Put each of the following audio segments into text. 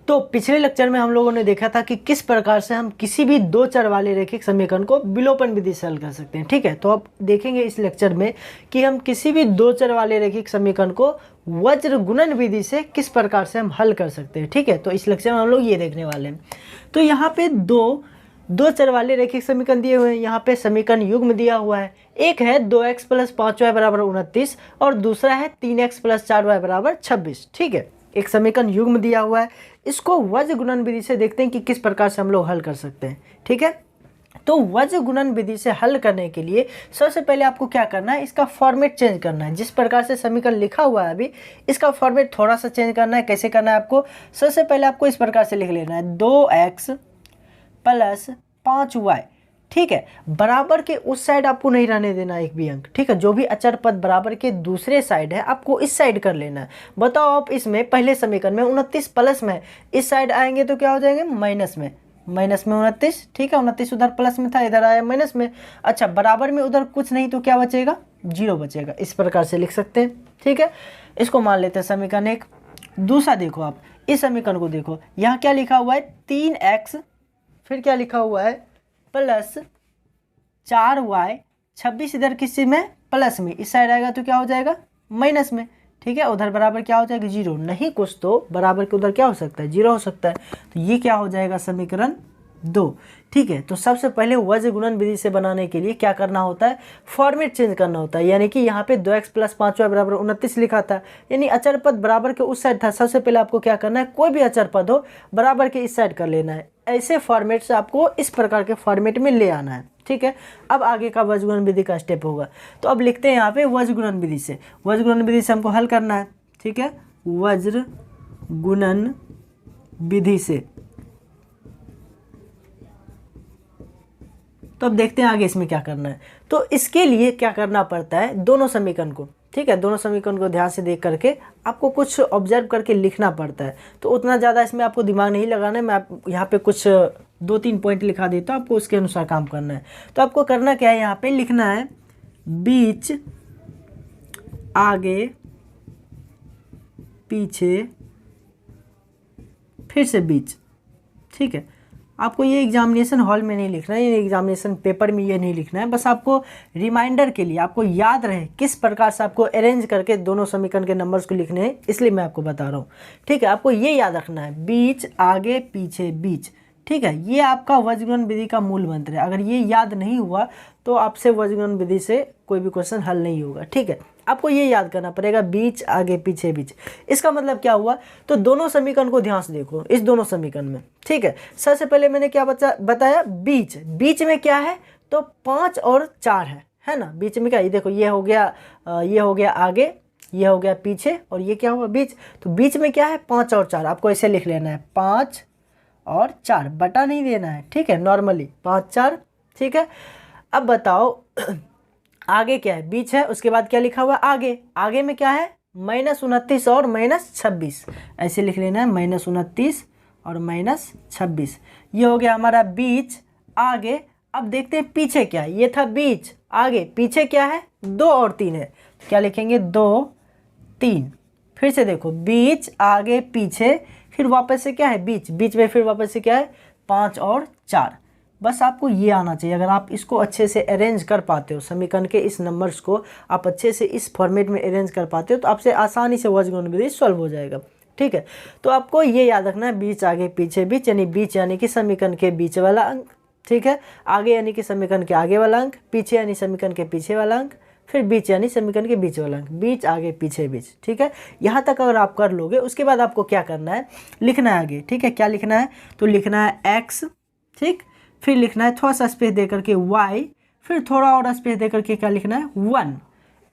तो पिछले लेक्चर में हम लोगों ने देखा था कि किस प्रकार से हम किसी भी दो चर वाले रैखिक समीकरण को विलोपन विधि से हल कर सकते हैं। ठीक है, तो अब देखेंगे इस लेक्चर में कि हम किसी भी दो चर वाले रैखिक समीकरण को वज्र गुणन विधि से किस प्रकार से हम हल कर सकते हैं। ठीक है, तो इस लेक्चर में हम लोग ये देखने वाले हैं। तो यहाँ पे दो चर वाले रैखिक समीकरण दिए हुए हैं। यहाँ पे समीकरण युग्म दिया हुआ है। एक है 2x + 5y = 29 और दूसरा है 3x + 4y = 26। ठीक है, एक समीकरण युग्म दिया हुआ है। इसको वज्र गुणन विधि से देखते हैं कि किस प्रकार से हम लोग हल कर सकते हैं। ठीक है, तो वज्र गुणन विधि से हल करने के लिए सबसे पहले आपको क्या करना है, इसका फॉर्मेट चेंज करना है। जिस प्रकार से समीकरण लिखा हुआ है अभी, इसका फॉर्मेट थोड़ा सा चेंज करना है। कैसे करना है आपको, सबसे पहले आपको इस प्रकार से लिख लेना है 2x + 5y। ठीक है, बराबर के उस साइड आपको नहीं रहने देना एक भी अंक। ठीक है, जो भी अचर पद बराबर के दूसरे साइड है आपको इस साइड कर लेना है। बताओ आप इसमें पहले समीकरण में 29 प्लस में, इस साइड आएंगे तो क्या हो जाएंगे, माइनस में 29। ठीक है, 29 उधर प्लस में था, इधर आया माइनस में। अच्छा, बराबर में उधर कुछ नहीं तो क्या बचेगा, 0 बचेगा। इस प्रकार से लिख सकते हैं। ठीक है, इसको मान लेते हैं समीकरण 1। दूसरा देखो, आप इस समीकरण को देखो, यहाँ क्या लिखा हुआ है 3x, फिर क्या लिखा हुआ है + 4y, 26 इधर किस में, प्लस में, इस साइड आएगा तो क्या हो जाएगा, माइनस में। ठीक है, उधर बराबर क्या हो जाएगा, 0। नहीं कुछ तो बराबर के उधर क्या हो सकता है, 0 हो सकता है। तो ये क्या हो जाएगा, समीकरण 2। ठीक है, तो सबसे पहले वज्र गुणन विधि से बनाने के लिए क्या करना होता है, फॉर्मेट चेंज करना होता है। यानी कि यहाँ पे 2x + 5y = 29 लिखा था, यानी अचर पद बराबर के उस साइड था। सबसे पहले आपको क्या करना है, कोई भी अचर पद हो बराबर के इस साइड कर लेना है। ऐसे फॉर्मेट से आपको इस प्रकार के फॉर्मेट में ले आना है। ठीक है, अब आगे का वज्र गुणन विधि का स्टेप होगा। तो अब लिखते हैं यहाँ पे वज्र गुणन विधि से। वज्र गुणन विधि से हमको हल करना है। ठीक है, वज्र गुणन विधि से। तो अब देखते हैं आगे इसमें क्या करना है। तो इसके लिए क्या करना पड़ता है, दोनों समीकरण को, ठीक है, दोनों समीकरण को ध्यान से देख करके आपको कुछ ऑब्जर्व करके लिखना पड़ता है। तो उतना ज़्यादा इसमें आपको दिमाग नहीं लगाना है। मैं यहाँ पे कुछ 2-3 पॉइंट लिखा देता हूँ, आपको उसके अनुसार काम करना है। तो आपको करना क्या है, यहाँ पे लिखना है बीच आगे पीछे फिर से बीच। ठीक है, आपको ये एग्जामिनेशन हॉल में नहीं लिखना है, ये एग्जामिनेशन पेपर में ये नहीं लिखना है। बस आपको रिमाइंडर के लिए, आपको याद रहे किस प्रकार से आपको अरेंज करके दोनों समीकरण के नंबर्स को लिखने हैं, इसलिए मैं आपको बता रहा हूँ। ठीक है, आपको ये याद रखना है, बीच आगे पीछे बीच। ठीक है, ये आपका वज्र गुणन विधि का मूल मंत्र है। अगर ये याद नहीं हुआ तो आपसे वज्र गुणन विधि से कोई भी क्वेश्चन हल नहीं होगा। ठीक है, आपको ये याद करना पड़ेगा, बीच आगे पीछे बीच। इसका मतलब क्या हुआ, तो दोनों समीकरण को ध्यान से देखो, इस दोनों समीकरण में। ठीक है, सबसे पहले मैंने क्या बताया, बीच। बीच में क्या है, तो 5 और 4 है ना। बीच में क्या, ये देखो, ये हो गया आगे, ये हो गया पीछे, और ये क्या हुआ, बीच। तो बीच में क्या है, 5 और 4। आपको ऐसे लिख लेना है, 5 और 4, बटा नहीं देना है। ठीक है, नॉर्मली 5 4। ठीक है, अब बताओ आगे क्या है, बीच है, उसके बाद क्या लिखा हुआ आगे। आगे में क्या है, -29 और -26। ऐसे लिख लेना है, -29 और -26। ये हो गया हमारा बीच आगे। अब देखते हैं पीछे क्या है, ये था बीच आगे, पीछे क्या है, 2 और 3 है। क्या लिखेंगे, 2 3। फिर से देखो, बीच आगे पीछे, फिर वापस से क्या है, बीच। बीच में फिर वापस से क्या है, 5 और 4। बस आपको ये आना चाहिए। अगर आप इसको अच्छे से अरेंज कर पाते हो, समीकरण के इस नंबर्स को आप अच्छे से इस फॉर्मेट में अरेंज कर पाते हो, तो आपसे आसानी से वज्र गुणन विधि सॉल्व हो जाएगा। ठीक है, तो आपको ये याद रखना है, बीच आगे पीछे बीच, यानी बीच यानी कि समीकरण के बीच वाला अंक। ठीक है, आगे यानी कि समीकरण के आगे वाला अंक, पीछे यानी समीकरण के पीछे वाला अंक, फिर बीच यानी समीकरण के बीच वाला अंक। बीच आगे पीछे बीच। ठीक है, यहाँ तक अगर आप कर लोगे, उसके बाद आपको क्या करना है, लिखना है आगे। ठीक है, क्या लिखना है, तो लिखना है x। ठीक, फिर लिखना है थोड़ा सा स्पेस दे करके y, फिर थोड़ा और स्पेस दे करके क्या लिखना है, 1।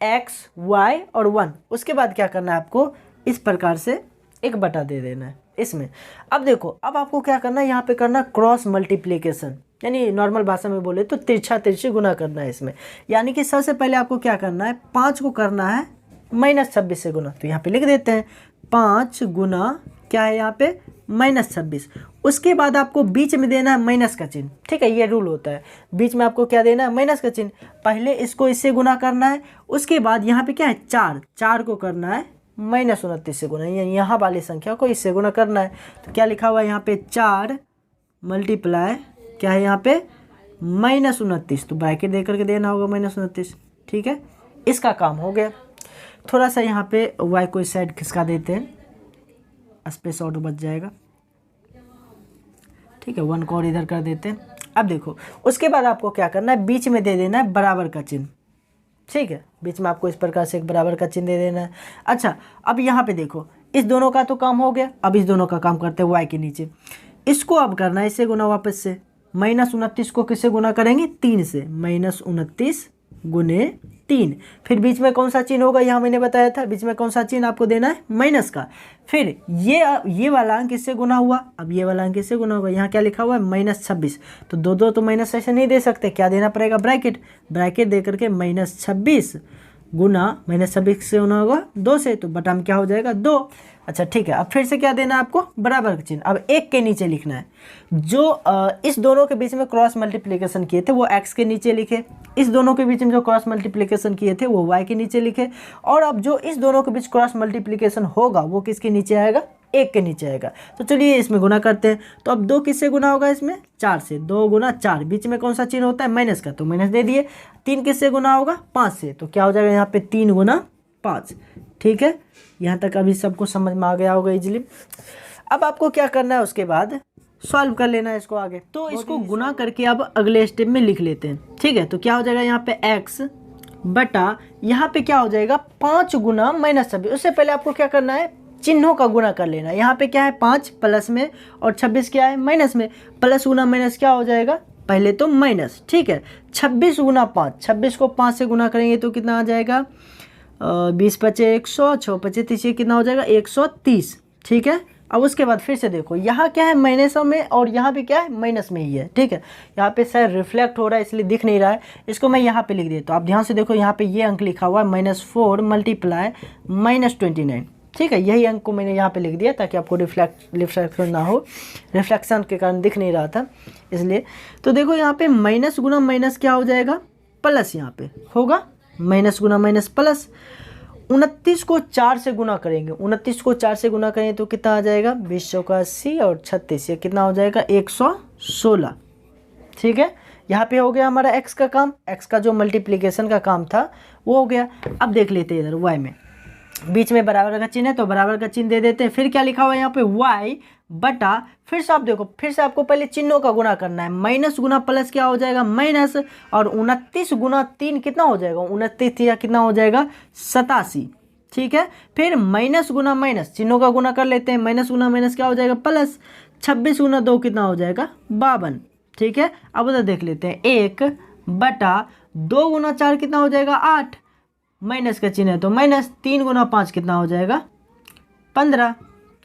x y और 1। उसके बाद क्या करना है, आपको इस प्रकार से 1 बटा दे देना है इसमें। अब देखो, अब आपको क्या करना है, यहाँ पे करना क्रॉस मल्टीप्लिकेशन, यानी नॉर्मल भाषा में बोले तो तिरछा तिरछी गुना करना है इसमें। यानी कि सबसे पहले आपको क्या करना है, 5 को करना है -26 से गुना। तो यहाँ पे लिख देते हैं 5 गुना क्या है यहाँ पे, -26। उसके बाद आपको बीच में देना है माइनस का चिन्ह। ठीक है, ये रूल होता है, बीच में आपको क्या देना है, माइनस का चिन्ह। पहले इसको इससे गुना करना है, उसके बाद यहाँ पे क्या है, 4 को करना है -29 से गुना, यहाँ वाली संख्या को इससे गुना करना है। तो क्या लिखा हुआ है यहाँ पे 4 मल्टीप्लाई क्या है यहाँ पे -29, तो ब्रैकेट दे करके देना होगा -29। ठीक है, इसका काम हो गया। थोड़ा सा यहाँ पे y को इस साइड खिसका देते हैं, स्पेस आउट बच जाएगा। ठीक है, 1 को और इधर कर देते हैं। अब देखो उसके बाद आपको क्या करना है, बीच में दे देना है बराबर का चिन्ह। ठीक है, बीच में आपको इस प्रकार से एक बराबर का चिन्ह दे देना है। अच्छा, अब यहाँ पे देखो इस दोनों का तो काम हो गया, अब इस दोनों का काम करते हैं y के नीचे। इसको अब करना है इससे गुना वापस से, -29 को किससे गुना करेंगे, 3 से, -29 गुने 3। फिर बीच में कौन सा चिन्ह होगा, यहाँ मैंने बताया था बीच में कौन सा चिन्ह आपको देना है, माइनस का। फिर ये वाला अंक इससे गुना हुआ, अब ये वाला अंक इससे गुना होगा। यहाँ क्या लिखा हुआ है, -26, तो दो तो माइनस ऐसे नहीं दे सकते, क्या देना पड़ेगा, ब्रैकेट दे करके -26 गुना -26 से गुना होगा 2 से, तो बटा में क्या हो जाएगा 2। अच्छा ठीक है, अब फिर से क्या देना है आपको, बराबर का चिन्ह। अब 1 के नीचे लिखना है, जो इस दोनों के बीच में क्रॉस मल्टीप्लिकेशन किए थे वो x के नीचे लिखे, इस दोनों के बीच में जो क्रॉस मल्टीप्लिकेशन किए थे वो y के नीचे लिखे, और अब जो इस दोनों के बीच क्रॉस मल्टीप्लिकेशन होगा वो किसके नीचे आएगा, 1 के नीचे आएगा। तो चलिए इसमें गुना करते हैं। तो अब 2 किससे गुना होगा, इसमें 4 से, 2 गुना 4, बीच में कौन सा चिन्ह होता है, माइनस का, तो माइनस दे दिए। 3 किससे गुना होगा, 5 से, तो क्या हो जाएगा यहाँ पे 3 गुना 5। ठीक है, यहाँ तक अभी सबको समझ में आ गया होगा इजीली। अब आपको क्या करना है, उसके बाद सॉल्व कर लेना है इसको आगे। तो इसको गुना करके अब अगले स्टेप में लिख लेते हैं। ठीक है, तो क्या हो जाएगा यहाँ पे x बटा यहाँ पे क्या हो जाएगा 5 गुना -26। उससे पहले आपको क्या करना है, चिन्हों का गुना कर लेना। यहाँ पे क्या है 5 प्लस में और 26 क्या है माइनस में, प्लस गुना माइनस क्या हो जाएगा, पहले तो माइनस। ठीक है, 26 गुना 5, 26 को 5 से गुना करेंगे तो कितना आ जाएगा, 20 पचे 100, 6 पचे 30, कितना हो जाएगा 130। ठीक है, अब उसके बाद फिर से देखो यहाँ क्या है माइनस में और यहाँ पे क्या है माइनस में ही है। ठीक है, यहाँ पे शायद रिफ्लेक्ट हो रहा है इसलिए दिख नहीं रहा है, इसको मैं यहाँ पे लिख देता हूँ। आप ध्यान से देखो यहाँ पे ये अंक लिखा हुआ है -4 मल्टीप्लाई -29। ठीक है, यही अंक को मैंने यहाँ पे लिख दिया ताकि आपको रिफ्लेक्शन ना हो, रिफ्लेक्शन के कारण दिख नहीं रहा था इसलिए। तो देखो यहाँ पे माइनस गुना माइनस क्या हो जाएगा, प्लस, यहाँ पे होगा माइनस गुना माइनस प्लस। 29 को 4 से गुना करेंगे, 29 को 4 से गुना करेंगे तो कितना आ जाएगा, 20 चौका 80 और 36, ये कितना हो जाएगा 116। ठीक है, यहाँ पे हो गया हमारा x का काम, x का जो मल्टीप्लिकेशन का काम था वो हो गया। अब देख लेते हैं इधर y में, बीच में बराबर का चिन्ह है तो बराबर का चिन्ह दे देते हैं। फिर क्या लिखा हुआ है यहाँ पे y बटा, फिर से आप देखो, फिर से आपको पहले चिन्हों का गुना करना है, माइनस गुना प्लस क्या हो जाएगा माइनस, और 29 गुना 3 कितना हो जाएगा, 29 या कितना हो जाएगा 87। ठीक है, फिर माइनस गुना माइनस, चिन्हों का गुना कर लेते हैं, माइनस गुना माइनस क्या हो जाएगा प्लस, 26 गुना 2 कितना हो जाएगा 52। ठीक है, अब उधर देख लेते हैं, 1 बटा 2 गुना 4 कितना हो जाएगा 8, माइनस का चिन्ह है तो माइनस, 3 गुना 5 कितना हो जाएगा 15।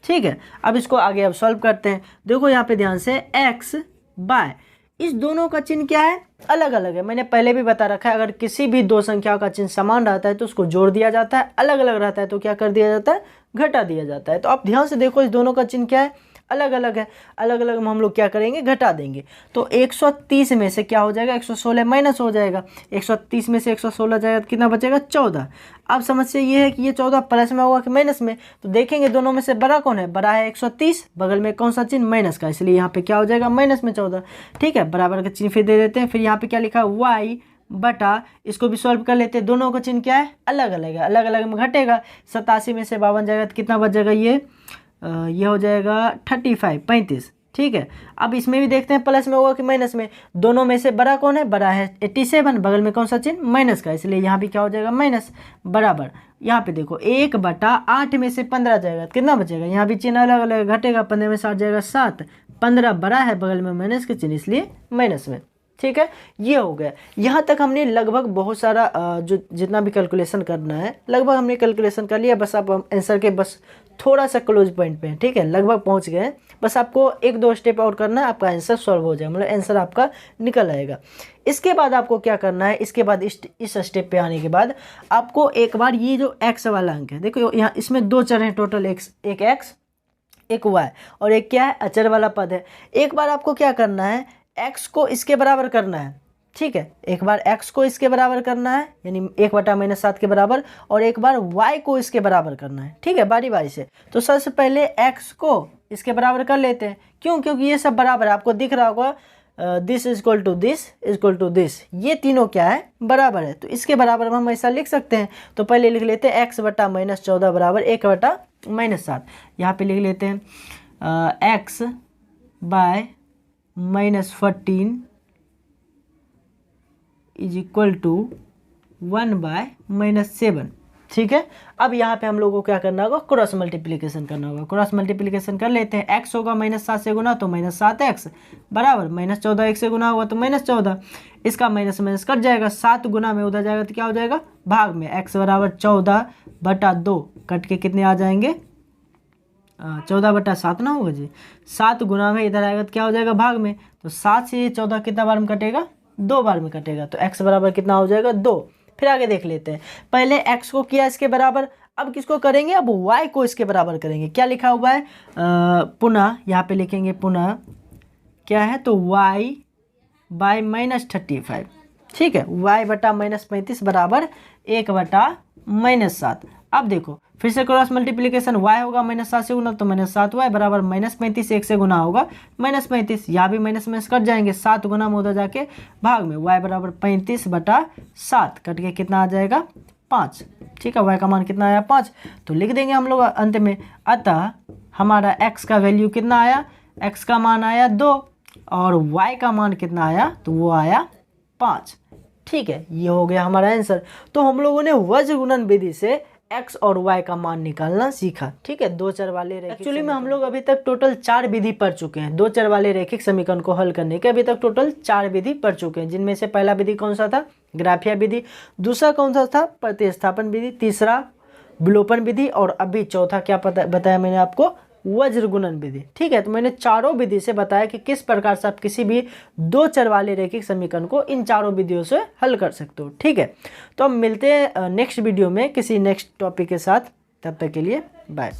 ठीक है, अब इसको आगे अब सॉल्व करते हैं। देखो यहाँ पे ध्यान से x बाय, इस दोनों का चिन्ह क्या है, अलग अलग है। मैंने पहले भी बता रखा है, अगर किसी भी दो संख्याओं का चिन्ह समान रहता है तो उसको जोड़ दिया जाता है, अलग अलग रहता है तो क्या कर दिया जाता है, घटा दिया जाता है। तो आप ध्यान से देखो इस दोनों का चिन्ह क्या है, अलग अलग है, अलग अलग में हम लोग क्या करेंगे, घटा देंगे। तो 130 में से क्या हो जाएगा 116 माइनस हो जाएगा, 130 में से 116 जाएगा तो कितना बचेगा 14। अब समस्या ये है कि ये 14 प्लस में होगा कि माइनस में, तो देखेंगे दोनों में से बड़ा कौन है, बड़ा है 130, बगल में कौन सा चिन्ह माइनस का, इसलिए यहाँ पे क्या हो जाएगा माइनस में 14। ठीक है, बराबर का चिन्ह फिर दे देते हैं। फिर यहाँ पे क्या लिखा है y बटा, इसको भी सॉल्व कर लेते हैं, दोनों का चिन्ह क्या है अलग अलग है, अलग अलग में घटेगा। 87 में से 52 जाएगा तो कितना बच जाएगा, ये हो जाएगा 35। ठीक है, अब इसमें भी देखते हैं प्लस में होगा कि माइनस में, दोनों में से बड़ा कौन है, बड़ा है 87, बगल में कौन सा चिन्ह माइनस का, इसलिए यहाँ भी क्या हो जाएगा माइनस, बराबर। यहाँ पे देखो 1 बटा 8 में से 15 जाएगा तो कितना बचेगा, यहाँ भी चिन्ह अलग अलग घटेगा, 15 में 60 जाएगा 7, 15 बड़ा है बगल में माइनस के चिन्ह इसलिए माइनस में। ठीक है, ये हो गया। यहाँ तक हमने लगभग बहुत सारा जो जितना भी कैलकुलेशन करना है लगभग हमने कैलकुलेशन कर लिया। बस आप आंसर के बस थोड़ा सा क्लोज पॉइंट पे हैं। ठीक है, लगभग पहुँच गए हैं, बस आपको 1-2 स्टेप और करना है, आपका आंसर सॉल्व हो जाए, मतलब आंसर आपका निकल आएगा। इसके बाद आपको क्या करना है, इसके बाद इस स्टेप पे आने के बाद आपको एक बार ये जो x वाला अंक है, देखो यहाँ इसमें 2 चर हैं टोटल, एक x एक y और एक क्या है अचर वाला पद है। एक बार आपको क्या करना है, x को इसके बराबर करना है। ठीक है, एक बार x को इसके बराबर करना है यानी 1/-7 के बराबर, और एक बार y को इसके बराबर करना है। ठीक है, बारी बारी से। तो सबसे पहले x को इसके बराबर कर लेते हैं। क्यों? क्योंकि ये सब बराबर है, आपको दिख रहा होगा दिस इक्वल टू दिस, ये तीनों क्या है? बराबर है। तो इसके बराबर हम ऐसा लिख सकते हैं। तो पहले लिख लेते हैं x/-14 बराबर 1/-7। यहाँ पे लिख लेते हैं x/-14 इज इक्वल टू 1/-7। ठीक है, अब यहाँ पे हम लोग को क्या करना होगा? क्रॉस मल्टीप्लिकेशन करना होगा। क्रॉस मल्टीप्लिकेशन कर लेते हैं। x होगा -7 से गुना तो -7x बराबर -14, 1 से गुना होगा तो -14, इसका माइनस माइनस कट जाएगा, 7 गुना में उधर जाएगा तो क्या हो जाएगा? भाग में। x बराबर 14/2 कट के कितने आ जाएंगे? 14/7 ना होगा जी। 7 गुना में इधर आएगा तो क्या हो जाएगा? भाग में। तो 7 से ये 14 कितना बार में कटेगा? 2 बार में कटेगा। तो x बराबर कितना हो जाएगा? 2। फिर आगे देख लेते हैं। पहले x को किया इसके बराबर, अब किसको करेंगे? अब y को इसके बराबर करेंगे। क्या लिखा हुआ है? पुनः यहाँ पे लिखेंगे, पुनः क्या है? तो y/-35। ठीक है, y/-35 बराबर 1/-7। अब देखो फिर से क्रॉस मल्टीप्लिकेशन, y होगा -7 से गुना तो -7y बराबर -35, 1 से गुना होगा -35, यहाँ भी माइनस माइनस कट जाएंगे, 7 गुना में उधर जाके भाग में, y बराबर 35/7 कट के कितना आ जाएगा? 5। ठीक है, y का मान कितना आया? 5। तो लिख देंगे हम लोग अंत में। अतः हमारा x का वैल्यू कितना आया? x का मान आया 2 और y का मान कितना आया? तो वो आया 5। ठीक है, ये हो गया हमारा आंसर। तो हम लोगों ने वज्र गुणन विधि से x और y का मान निकालना सीखा। ठीक है, 2 चर वाले रैखिक। एक्चुअली में हम लोग अभी तक टोटल 4 विधि पढ़ चुके हैं। 2 चर वाले रैखिक समीकरण को हल करने के अभी तक टोटल 4 विधि पढ़ चुके हैं, जिनमें से पहला विधि कौन सा था? ग्राफिया विधि। दूसरा कौन सा था? प्रतिस्थापन विधि। तीसरा विलोपन विधि, और अभी चौथा क्या बताया मैंने आपको? वज्र गुणन विधि। ठीक है, तो मैंने चारों विधि से बताया कि किस प्रकार से आप किसी भी 2 चर वाले रैखिक समीकरण को इन चारों विधियों से हल कर सकते हो। ठीक है, तो हम मिलते हैं नेक्स्ट वीडियो में किसी नेक्स्ट टॉपिक के साथ। तब तक के लिए बाय।